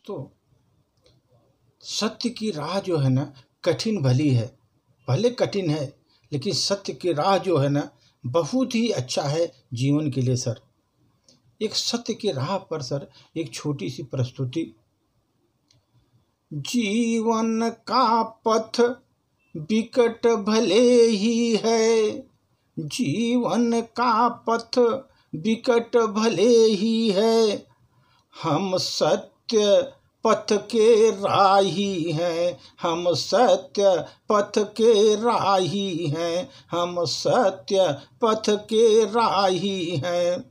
दोस्तों, सत्य की राह जो है ना कठिन भली है, भले कठिन है, लेकिन सत्य की राह जो है ना बहुत ही अच्छा है जीवन के लिए सर। एक सत्य की राह पर सर एक छोटी सी प्रस्तुति। जीवन का पथ विकट भले ही है, जीवन का पथ विकट भले ही है, हम सत्य पथ के राही हैं, हम सत्य पथ के राही हैं, हम सत्य पथ के राही हैं।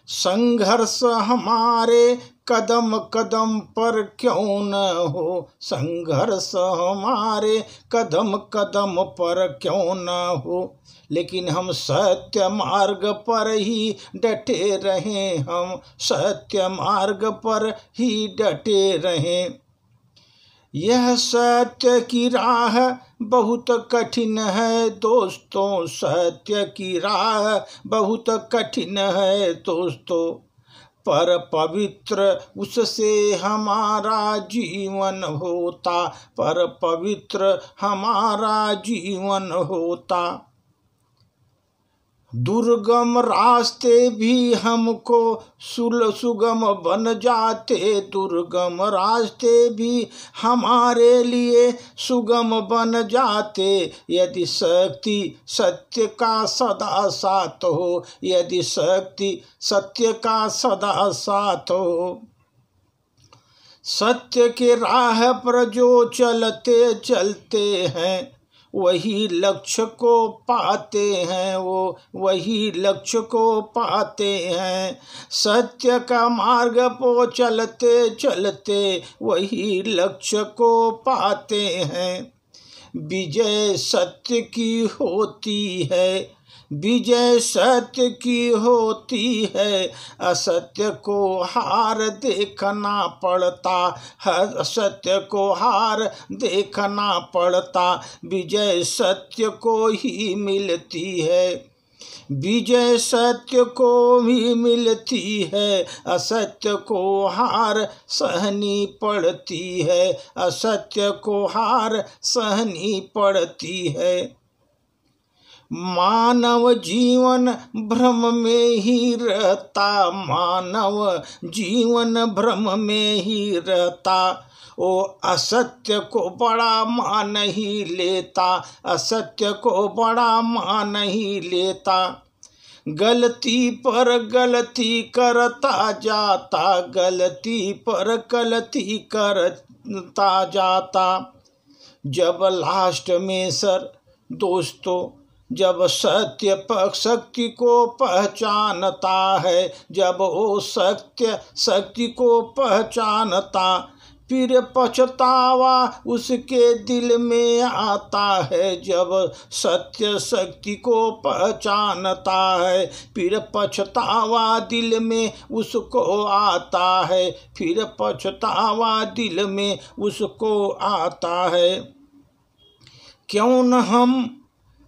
संघर्ष हमारे कदम कदम पर क्यों न हो, संघर्ष हमारे कदम कदम पर क्यों न हो, लेकिन हम सत्य मार्ग पर ही डटे रहें, हम सत्य मार्ग पर ही डटे रहें। यह सत्य की राह बहुत कठिन है दोस्तों, सत्य की राह बहुत कठिन है दोस्तों, पर पवित्र उससे हमारा जीवन होता, पर पवित्र हमारा जीवन होता। दुर्गम रास्ते भी हमको सुगम बन जाते, दुर्गम रास्ते भी हमारे लिए सुगम बन जाते, यदि शक्ति सत्य का सदा साथ हो, यदि शक्ति सत्य का सदा साथ हो। सत्य के राह पर जो चलते चलते हैं वही लक्ष्य को पाते हैं, वो वही लक्ष्य को पाते हैं। सत्य का मार्ग पर चलते चलते वही लक्ष्य को पाते हैं। विजय सत्य की होती है, विजय सत्य की होती है, असत्य को हार देखना पड़ता, असत्य को हार देखना पड़ता, विजय सत्य को ही मिलती है, विजय सत्य को भी मिलती है, असत्य को हार सहनी पड़ती है, असत्य को हार सहनी पड़ती है। मानव जीवन भ्रम में ही रहता, मानव जीवन भ्रम में ही रहता, वो असत्य को बड़ा मान ही लेता, असत्य को बड़ा मान ही लेता। गलती पर गलती करता जाता, गलती पर गलती करता जाता। जब लास्ट में सर दोस्तों, जब सत्य शक्ति को पहचानता है, जब वो सत्य शक्ति को पहचानता, फिर पछतावा उसके दिल में आता है। जब सत्य शक्ति को पहचानता है, फिर पछतावा दिल में उसको आता है, फिर पछतावा दिल में उसको आता है। क्यों न हम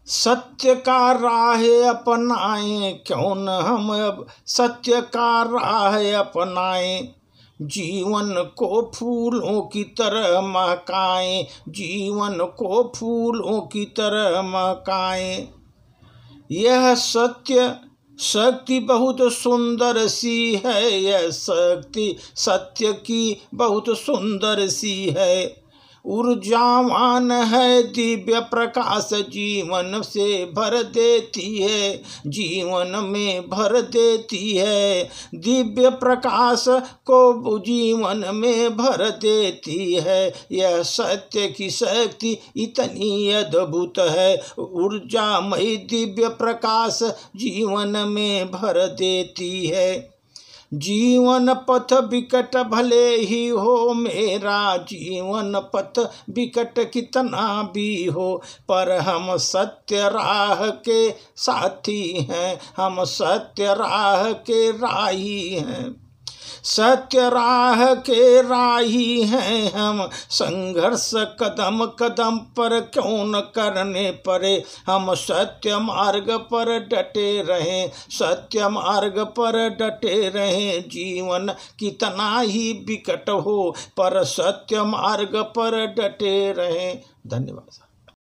सत्य का राह अपनाएं, क्यों न हम अब सत्य का राह अपनाएं, जीवन को फूलों की तरह महकाएं, जीवन को फूलों की तरह महकाएं। यह सत्य शक्ति बहुत सुंदर सी है, यह शक्ति सत्य की बहुत सुंदर सी है। ऊर्जावान है, दिव्य प्रकाश जीवन से भर देती है, जीवन में भर देती है, दिव्य प्रकाश को जीवन में भर देती है। यह सत्य की शक्ति इतनी अद्भुत है, ऊर्जामयी दिव्य प्रकाश जीवन में भर देती है। जीवन पथ विकट भले ही हो मेरा, जीवन पथ विकट कितना भी हो, पर हम सत्य राह के साथी हैं, हम सत्य राह के राही हैं। सत्य राह के राही हैं हम, संघर्ष कदम कदम पर क्यों न करने पड़े, हम सत्य मार्ग पर डटे रहें, सत्य मार्ग पर डटे रहें। जीवन कितना ही विकट हो पर सत्य मार्ग पर डटे रहें। धन्यवाद।